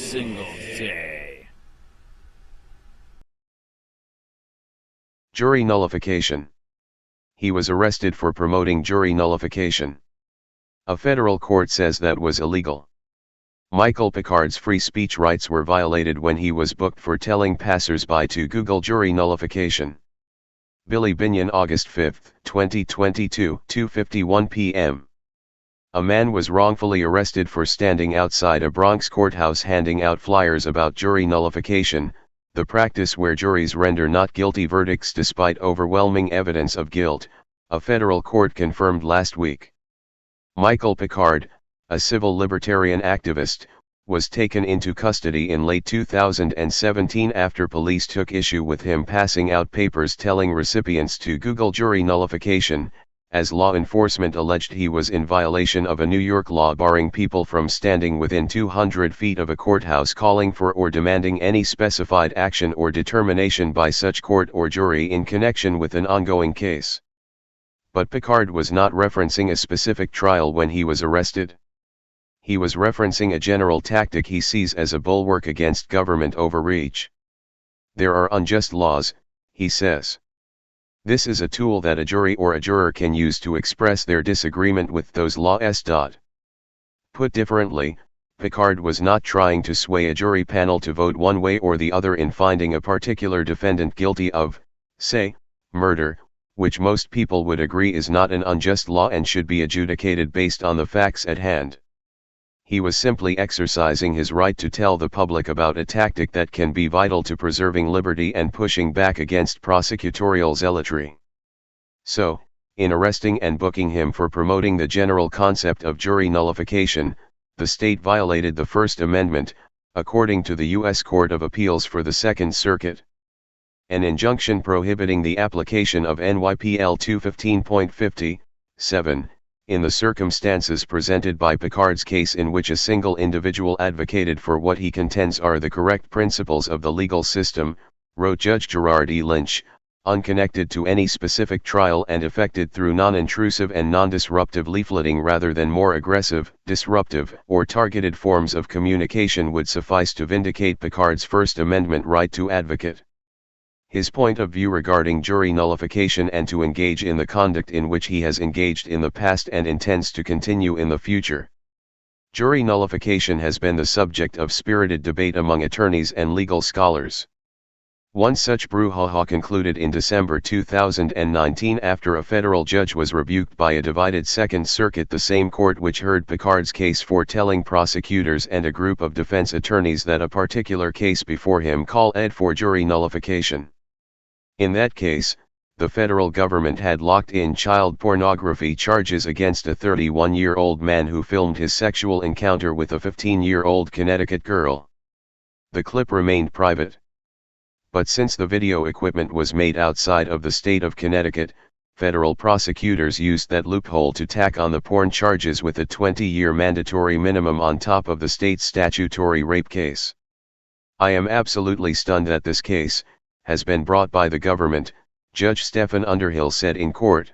single day. Jury nullification. He was arrested for promoting jury nullification. A federal court says that was illegal. Michael Picard's free speech rights were violated when he was booked for telling passers-by to Google jury nullification. Billy Binion, August 5, 2022, 2:51 p.m. A man was wrongfully arrested for standing outside a Bronx courthouse handing out flyers about jury nullification, the practice where juries render not guilty verdicts despite overwhelming evidence of guilt, a federal court confirmed last week. Michael Picard, a civil libertarian activist, was taken into custody in late 2017 after police took issue with him passing out papers telling recipients to Google jury nullification, as law enforcement alleged he was in violation of a New York law barring people from standing within 200 feet of a courthouse calling for or demanding any specified action or determination by such court or jury in connection with an ongoing case. But Picard was not referencing a specific trial when he was arrested. He was referencing a general tactic he sees as a bulwark against government overreach. There are unjust laws, he says. This is a tool that a jury or a juror can use to express their disagreement with those laws. Put differently, Picard was not trying to sway a jury panel to vote one way or the other in finding a particular defendant guilty of, say, murder, which most people would agree is not an unjust law and should be adjudicated based on the facts at hand. He was simply exercising his right to tell the public about a tactic that can be vital to preserving liberty and pushing back against prosecutorial zealotry. So, in arresting and booking him for promoting the general concept of jury nullification, the state violated the First Amendment, according to the U.S. Court of Appeals for the Second Circuit. An injunction prohibiting the application of NYPL 215.50(7), in the circumstances presented by Picard's case in which a single individual advocated for what he contends are the correct principles of the legal system, wrote Judge Gerard E. Lynch, unconnected to any specific trial and effected through non-intrusive and non-disruptive leafleting rather than more aggressive, disruptive, or targeted forms of communication would suffice to vindicate Picard's First Amendment right to advocate his point of view regarding jury nullification and to engage in the conduct in which he has engaged in the past and intends to continue in the future. Jury nullification has been the subject of spirited debate among attorneys and legal scholars. One such brouhaha concluded in December 2019 after a federal judge was rebuked by a divided Second Circuit, the same court which heard Picard's case, for telling prosecutors and a group of defense attorneys that a particular case before him called for jury nullification. In that case, the federal government had locked in child pornography charges against a 31-year-old man who filmed his sexual encounter with a 15-year-old Connecticut girl. The clip remained private. But since the video equipment was made outside of the state of Connecticut, federal prosecutors used that loophole to tack on the porn charges with a 20-year mandatory minimum on top of the state's statutory rape case. "I am absolutely stunned that this case has been brought by the government," Judge Stephen Underhill said in court.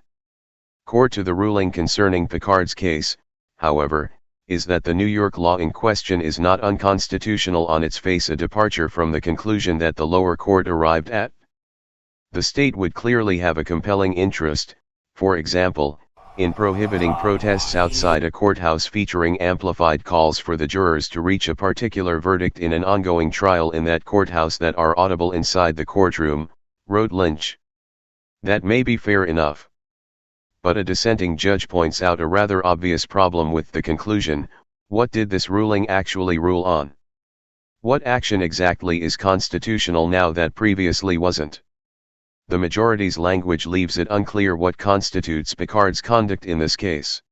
Core to the ruling concerning Picard's case, however, is that the New York law in question is not unconstitutional on its face, a departure from the conclusion that the lower court arrived at. The state would clearly have a compelling interest, for example, in prohibiting protests outside a courthouse featuring amplified calls for the jurors to reach a particular verdict in an ongoing trial in that courthouse that are audible inside the courtroom, wrote Lynch. That may be fair enough. But a dissenting judge points out a rather obvious problem with the conclusion. What did this ruling actually rule on? What action exactly is constitutional now that previously wasn't? The majority's language leaves it unclear what constitutes Picard's conduct in this case.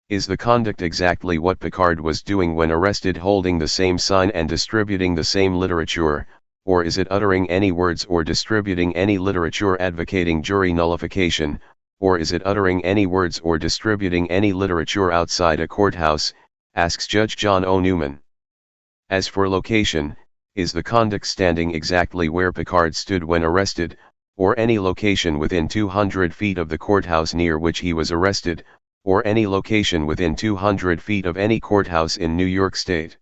Is the conduct exactly what Picard was doing when arrested, holding the same sign and distributing the same literature, or is it uttering any words or distributing any literature advocating jury nullification, or is it uttering any words or distributing any literature outside a courthouse, asks Judge John O. Newman. As for location, is the conduct standing exactly where Picard stood when arrested, or any location within 200 feet of the courthouse near which he was arrested, or any location within 200 feet of any courthouse in New York State?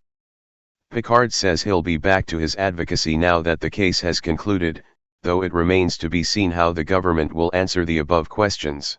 Picard says he'll be back to his advocacy now that the case has concluded, though it remains to be seen how the government will answer the above questions.